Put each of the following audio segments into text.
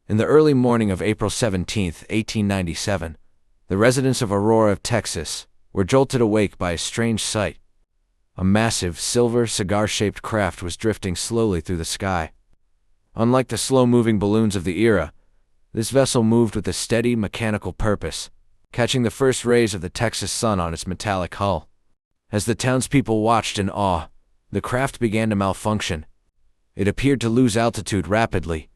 In the early morning of April 17, 1897, the residents of Aurora, Texas, were jolted awake by a strange sight. A massive, silver, cigar-shaped craft was drifting slowly through the sky. Unlike the slow-moving balloons of the era, this vessel moved with a steady, mechanical purpose, catching the first rays of the Texas sun on its metallic hull. As the townspeople watched in awe, the craft began to malfunction. It appeared to lose altitude rapidly,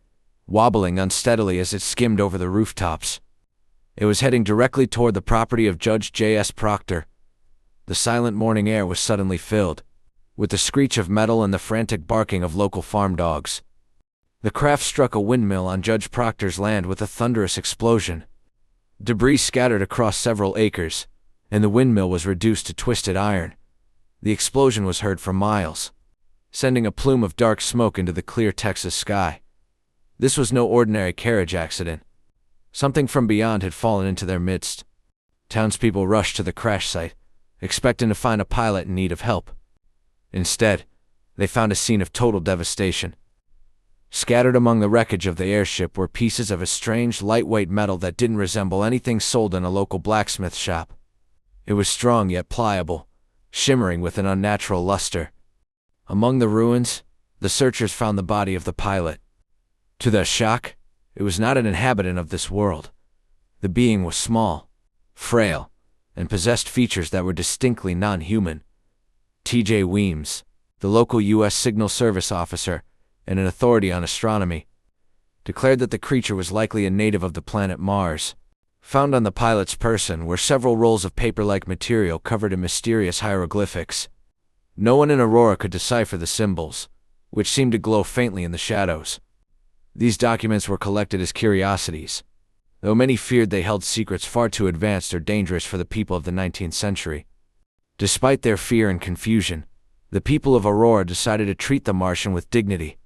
wobbling unsteadily as it skimmed over the rooftops. It was heading directly toward the property of Judge J.S. Proctor. The silent morning air was suddenly filled with the screech of metal and the frantic barking of local farm dogs. The craft struck a windmill on Judge Proctor's land with a thunderous explosion. Debris scattered across several acres, and the windmill was reduced to twisted iron. The explosion was heard for miles, sending a plume of dark smoke into the clear Texas sky. This was no ordinary carriage accident. Something from beyond had fallen into their midst. Townspeople rushed to the crash site, expecting to find a pilot in need of help. Instead, they found a scene of total devastation. Scattered among the wreckage of the airship were pieces of a strange, lightweight metal that didn't resemble anything sold in a local blacksmith shop. It was strong yet pliable, shimmering with an unnatural luster. Among the ruins, the searchers found the body of the pilot. To their shock, it was not an inhabitant of this world. The being was small, frail, and possessed features that were distinctly non-human. T.J. Weems, the local U.S. Signal Service officer and an authority on astronomy, declared that the creature was likely a native of the planet Mars. Found on the pilot's person were several rolls of paper-like material covered in mysterious hieroglyphics. No one in Aurora could decipher the symbols, which seemed to glow faintly in the shadows. These documents were collected as curiosities, though many feared they held secrets far too advanced or dangerous for the people of the 19th century. Despite their fear and confusion, the people of Aurora decided to treat the Martian with dignity.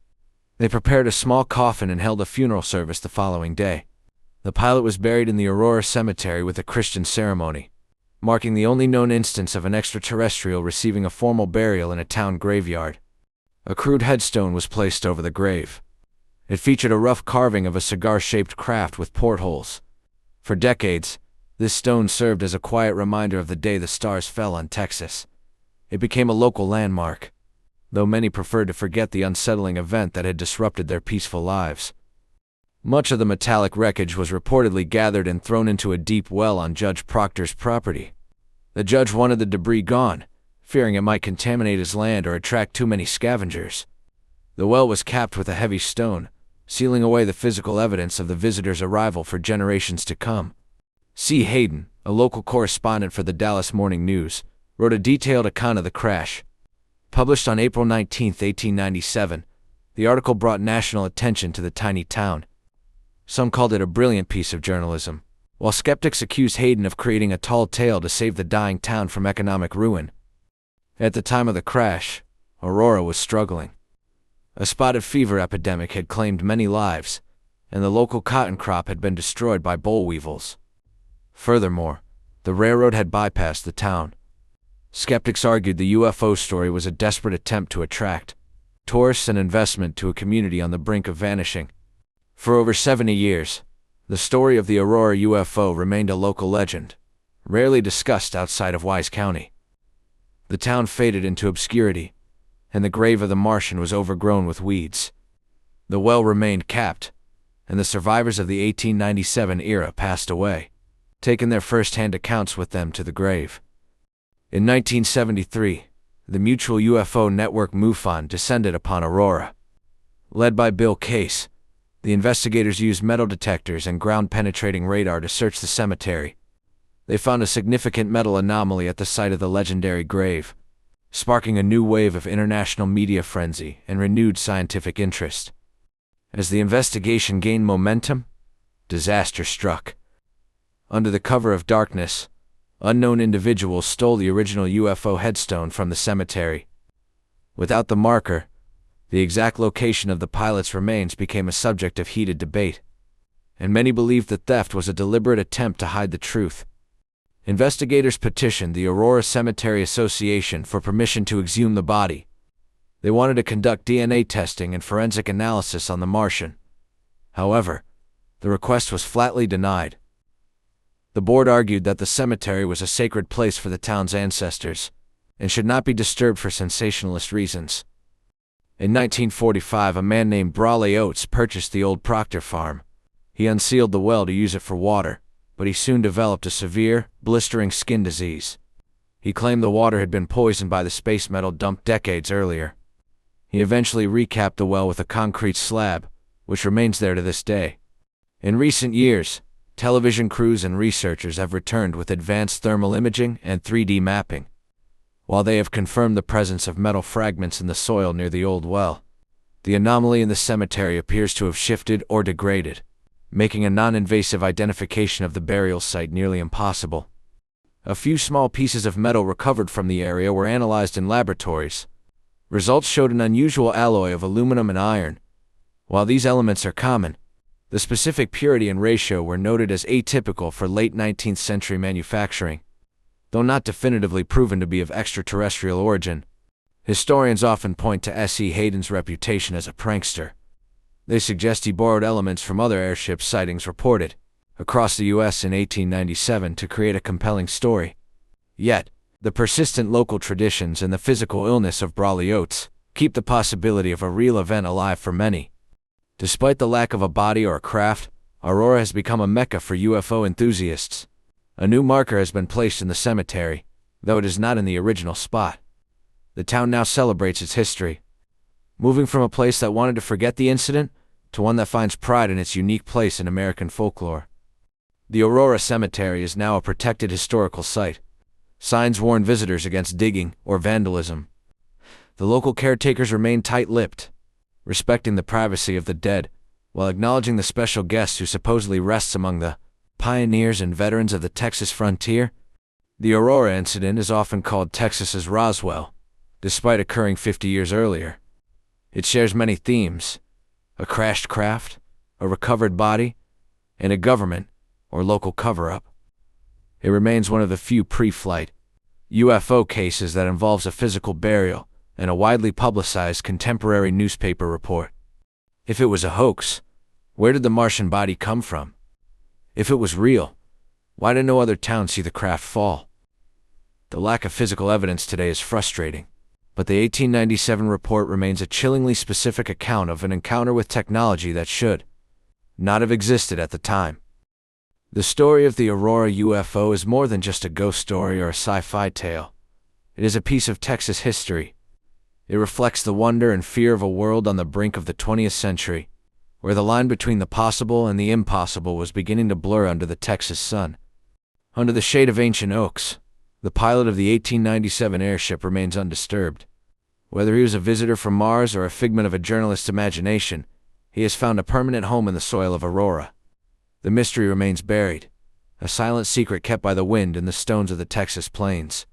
They prepared a small coffin and held a funeral service the following day. The pilot was buried in the Aurora cemetery with a Christian ceremony, marking the only known instance of an extraterrestrial receiving a formal burial in a town graveyard. A crude headstone was placed over the grave. It featured a rough carving of a cigar-shaped craft with portholes. For decades, this stone served as a quiet reminder of the day the stars fell on Texas. It became a local landmark, though many preferred to forget the unsettling event that had disrupted their peaceful lives. Much of the metallic wreckage was reportedly gathered and thrown into a deep well on Judge Proctor's property. The judge wanted the debris gone, fearing it might contaminate his land or attract too many scavengers. The well was capped with a heavy stone, sealing away the physical evidence of the visitor's arrival for generations to come. C. Hayden, a local correspondent for the Dallas Morning News, wrote a detailed account of the crash. Published on April 19, 1897, the article brought national attention to the tiny town. Some called it a brilliant piece of journalism, while skeptics accused Hayden of creating a tall tale to save the dying town from economic ruin. At the time of the crash, Aurora was struggling. A spotted fever epidemic had claimed many lives, and the local cotton crop had been destroyed by boll weevils. Furthermore, the railroad had bypassed the town. Skeptics argued the UFO story was a desperate attempt to attract tourists and investment to a community on the brink of vanishing. For over 70 years, the story of the Aurora UFO remained a local legend, rarely discussed outside of Wise County. The town faded into obscurity, and the grave of the Martian was overgrown with weeds. The well remained capped, and the survivors of the 1897 era passed away, taking their first-hand accounts with them to the grave. In 1973, the Mutual UFO Network MUFON descended upon Aurora. Led by Bill Case, the investigators used metal detectors and ground-penetrating radar to search the cemetery. They found a significant metal anomaly at the site of the legendary grave, sparking a new wave of international media frenzy and renewed scientific interest. As the investigation gained momentum, disaster struck. Under the cover of darkness, unknown individuals stole the original UFO headstone from the cemetery. Without the marker, the exact location of the pilot's remains became a subject of heated debate, and many believed the theft was a deliberate attempt to hide the truth. Investigators petitioned the Aurora Cemetery Association for permission to exhume the body. They wanted to conduct DNA testing and forensic analysis on the Martian. However, The request was flatly denied. The board argued that the cemetery was a sacred place for the town's ancestors and should not be disturbed for sensationalist reasons. In 1945, a man named Brawley Oates purchased the old Proctor farm. He unsealed the well to use it for water, but he soon developed a severe, blistering skin disease. He claimed the water had been poisoned by the space metal dumped decades earlier. He eventually recapped the well with a concrete slab, which remains there to this day. In recent years, television crews and researchers have returned with advanced thermal imaging and 3D mapping. While they have confirmed the presence of metal fragments in the soil near the old well, the anomaly in the cemetery appears to have shifted or degraded, making a non-invasive identification of the burial site nearly impossible. A few small pieces of metal recovered from the area were analyzed in laboratories. Results showed an unusual alloy of aluminum and iron. While these elements are common, the specific purity and ratio were noted as atypical for late 19th century manufacturing. Though not definitively proven to be of extraterrestrial origin, historians often point to S.E. Hayden's reputation as a prankster. They suggest he borrowed elements from other airship sightings reported across the U.S. in 1897 to create a compelling story. Yet, the persistent local traditions and the physical illness of Brawley Oates keep the possibility of a real event alive for many. Despite the lack of a body or a craft, Aurora has become a mecca for UFO enthusiasts. A new marker has been placed in the cemetery, though it is not in the original spot. The town now celebrates its history, moving from a place that wanted to forget the incident to one that finds pride in its unique place in American folklore. The Aurora Cemetery is now a protected historical site. Signs warn visitors against digging or vandalism. The local caretakers remain tight-lipped, respecting the privacy of the dead, while acknowledging the special guest who supposedly rests among the pioneers and veterans of the Texas frontier. The Aurora incident is often called Texas's Roswell, despite occurring 50 years earlier. It shares many themes: a crashed craft, a recovered body, and a government or local cover-up. It remains one of the few pre-flight UFO cases that involves a physical burial and a widely publicized contemporary newspaper report. If it was a hoax, where did the Martian body come from? If it was real, why did no other town see the craft fall? The lack of physical evidence today is frustrating, but the 1897 report remains a chillingly specific account of an encounter with technology that should not have existed at the time. The story of the Aurora UFO is more than just a ghost story or a sci-fi tale. It is a piece of Texas history. It reflects the wonder and fear of a world on the brink of the 20th century, where the line between the possible and the impossible was beginning to blur under the Texas sun. Under the shade of ancient oaks, the pilot of the 1897 airship remains undisturbed. Whether he was a visitor from Mars or a figment of a journalist's imagination, he has found a permanent home in the soil of Aurora. The mystery remains buried, a silent secret kept by the wind and the stones of the Texas plains.